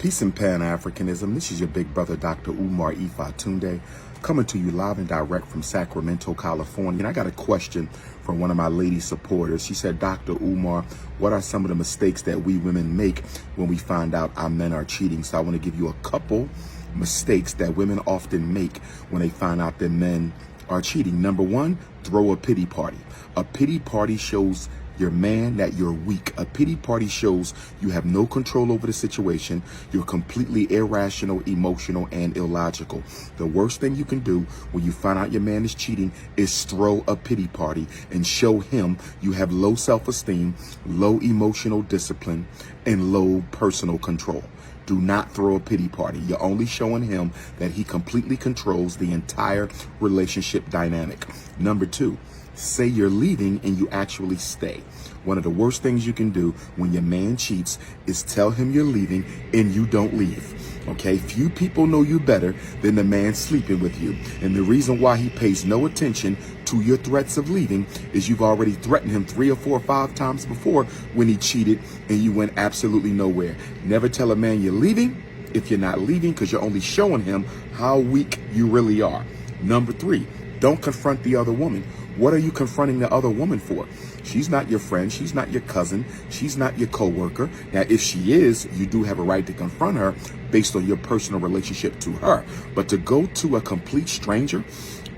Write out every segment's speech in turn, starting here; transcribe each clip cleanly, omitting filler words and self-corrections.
Peace and Pan-Africanism. This is your big brother, Dr.UMAR Tunde, coming to you live and direct from Sacramento, California. And I got a question from one of my lady supporters. She said, Dr. Umar, what are some of the mistakes that we women make when we find out our men are cheating? So I want to give you a couple mistakes that women often make when they find out their men are cheating. Number one, throw a pity party. A pity party shows your man that you're weak. A pity party shows you have no control over the situation. You're completely irrational, emotional, and illogical. The worst thing you can do when you find out your man is cheating is throw a pity party and show him you have low self-esteem, low emotional discipline, and low personal control. Do not throw a pity party. You're only showing him that he completely controls the entire relationship dynamic. Number two, say you're leaving and you actually stay. One of the worst things you can do when your man cheats is tell him you're leaving and you don't leave. Okay, few people know you better than the man sleeping with you. And the reason why he pays no attention to your threats of leaving is you've already threatened him 3 or 4 or 5 times before when he cheated and you went absolutely nowhere. Never tell a man you're leaving if you're not leaving, because you're only showing him how weak you really are. Number 3, don't confront the other woman. What are you confronting the other woman for? She's not your friend. She's not your cousin. She's not your coworker. Now, if she is, you do have a right to confront her based on your personal relationship to her. But to go to a complete stranger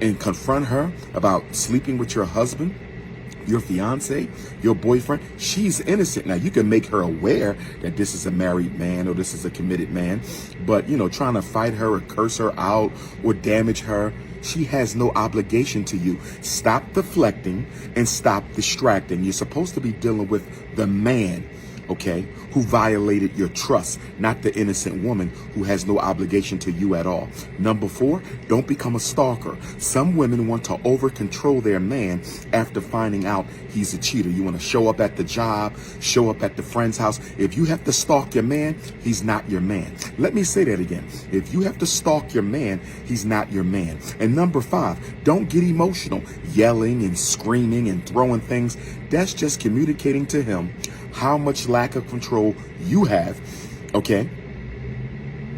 and confront her about sleeping with your husband, your fiance, your boyfriend, she's innocent. Now, you can make her aware that this is a married man or this is a committed man, but, trying to fight her or curse her out or damage her, she has no obligation to you. Stop deflecting and stop distracting. You're supposed to be dealing with the man, okay, who violated your trust, not the innocent woman who has no obligation to you at all. Number 4, don't become a stalker. Some women want to over control their man after finding out he's a cheater. You want to show up at the job, show up at the friend's house. If you have to stalk your man, he's not your man. Let me say that again. If you have to stalk your man, he's not your man. And number 5, don't get emotional, yelling and screaming and throwing things. That's just communicating to him how much lack of control you have, okay?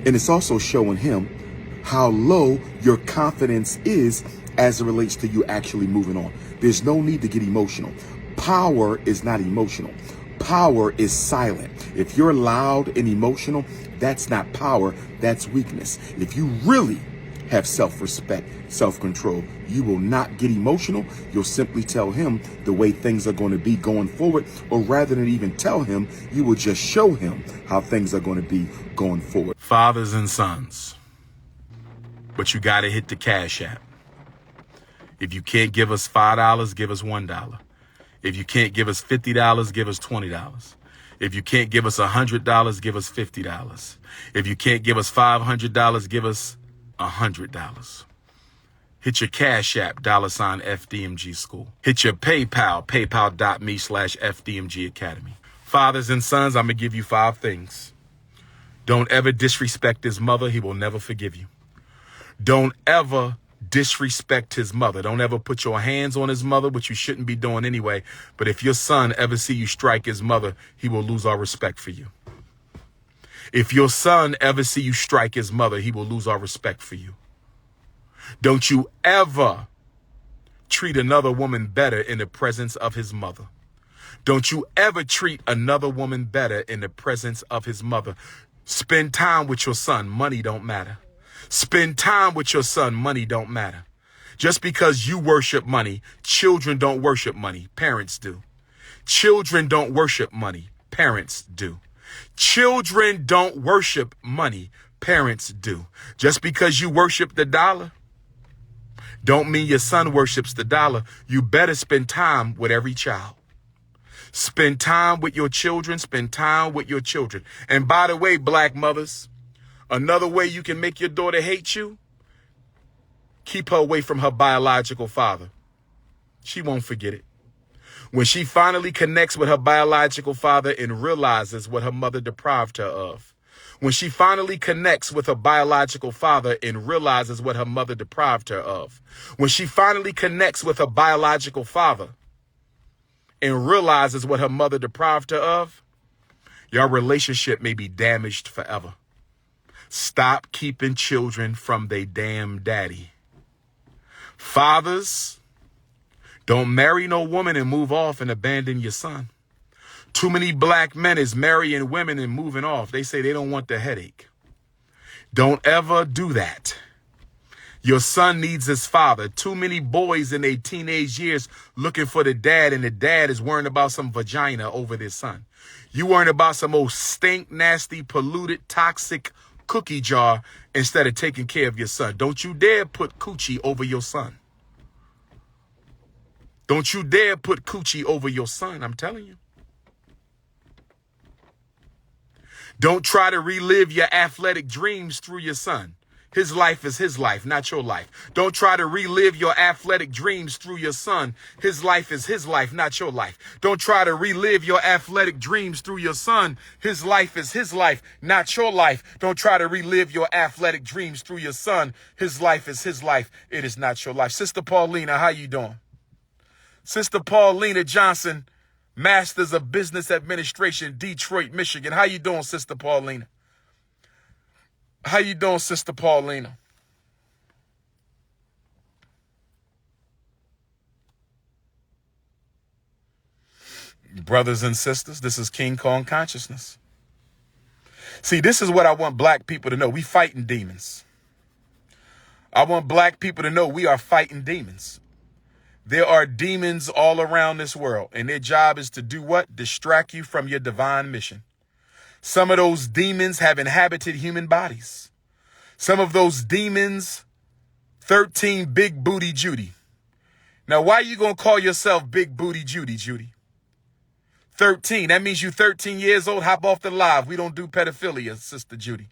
And it's also showing him how low your confidence is as it relates to you actually moving on. There's no need to get emotional. Power is not emotional. Power is silent. If you're loud and emotional, that's not power, that's weakness. If you really have self-respect, self-control, you will not get emotional. You'll simply tell him the way things are going to be going forward, or rather than even tell him, you will just show him how things are going to be going forward. Fathers and sons, but you got to hit the Cash App. If you can't give us $5, give us $1. If you can't give us $50, give us $20. If you can't give us $100, give us $50. If you can't give us $500, give us $100. Hit your Cash App, $ FDMG School. Hit your PayPal, paypal.me/FDMG Academy. Fathers and sons, I'm going to give you 5 things. Don't ever disrespect his mother. He will never forgive you. Don't ever disrespect his mother. Don't ever put your hands on his mother, which you shouldn't be doing anyway. But if your son ever see you strike his mother, he will lose all respect for you. If your son ever see you strike his mother, he will lose our respect for you. Don't you ever treat another woman better in the presence of his mother. Don't you ever treat another woman better in the presence of his mother. Spend time with your son. Money don't matter. Spend time with your son. Money don't matter. Just because you worship money, children don't worship money. Parents do. Children don't worship money. Parents do. Children don't worship money. Parents do. Just because you worship the dollar don't mean your son worships the dollar. You better spend time with every child. Spend time with your children. Spend time with your children. And by the way, black mothers, another way you can make your daughter hate you, keep her away from her biological father. She won't forget it. When she finally connects with her biological father and realizes what her mother deprived her of. When she finally connects with her biological father and realizes what her mother deprived her of. When she finally connects with her biological father and realizes what her mother deprived her of, your relationship may be damaged forever. Stop keeping children from their damn daddy. Fathers, don't marry no woman and move off and abandon your son. Too many black men is marrying women and moving off. They say they don't want the headache. Don't ever do that. Your son needs his father. Too many boys in their teenage years looking for the dad, and the dad is worrying about some vagina over their son. You worrying about some old stink, nasty, polluted, toxic cookie jar instead of taking care of your son. Don't you dare put coochie over your son. Don't you dare put coochie over your son, I'm telling you. Don't try to relive your athletic dreams through your son. His life is his life, not your life. Don't try to relive your athletic dreams through your son. His life is his life, not your life. Don't try to relive your athletic dreams through your son. His life is his life, not your life. Don't try to relive your athletic dreams through your son. His life is his life. It is not your life. Sister Paulina, how you doing? Sister Paulina Johnson, Masters of Business Administration, Detroit, Michigan. How you doing, Sister Paulina? How you doing, Sister Paulina? Brothers and sisters, this is King Kong Consciousness. See, this is what I want black people to know. We fighting demons. I want black people to know we are fighting demons. There are demons all around this world, and their job is to do what? Distract you from your divine mission. Some of those demons have inhabited human bodies. Some of those demons, 13 Big Booty Judy. Now, why are you going to call yourself Big Booty Judy, Judy? 13, that means you 13 years old, hop off the live. We don't do pedophilia, Sister Judy.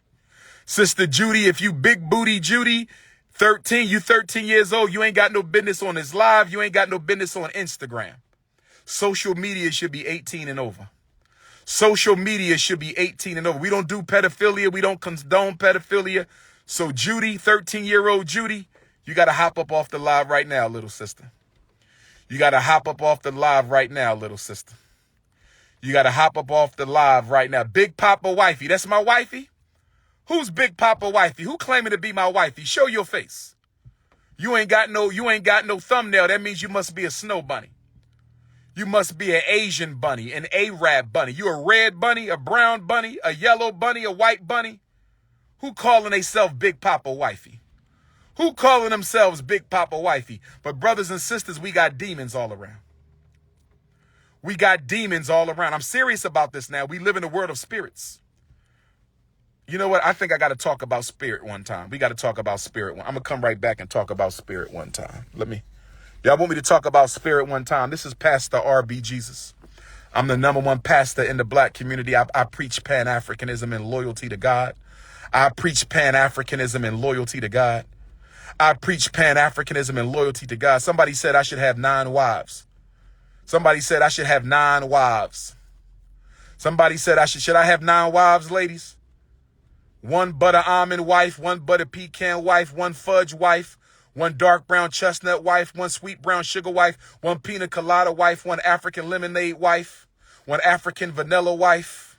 Sister Judy, if you Big Booty Judy, 13, you 13 years old, you ain't got no business on this live. You ain't got no business on Instagram. Social media should be 18 and over. Social media should be 18 and over. We don't do pedophilia. We don't condone pedophilia. So Judy, 13-year-old Judy, you got to hop up off the live right now, little sister. You got to hop up off the live right now, little sister. You got to hop up off the live right now. Big Papa Wifey, that's my wifey? Who's Big Papa Wifey? Who claiming to be my wifey? Show your face. You ain't got no thumbnail. That means you must be a snow bunny. You must be an Asian bunny, an Arab bunny. You a red bunny, a brown bunny, a yellow bunny, a white bunny? Who calling themselves Big Papa Wifey? Who calling themselves Big Papa Wifey? But brothers and sisters, we got demons all around. We got demons all around. I'm serious about this now. We live in a world of spirits. You know what? I think I got to talk about spirit one time. We got to talk about spirit. I'm going to come right back and talk about spirit one time. Y'all want me to talk about spirit one time? This is Pastor R.B. Jesus. I'm the #1 pastor in the black community. I preach Pan-Africanism and loyalty to God. I preach Pan-Africanism and loyalty to God. I preach Pan-Africanism and loyalty to God. Somebody said I should have 9 wives. Somebody said I should have 9 wives. Somebody said should I have 9 wives, ladies? 1 butter almond wife, 1 butter pecan wife, 1 fudge wife, 1 dark brown chestnut wife, 1 sweet brown sugar wife, 1 pina colada wife, 1 African lemonade wife, 1 African vanilla wife.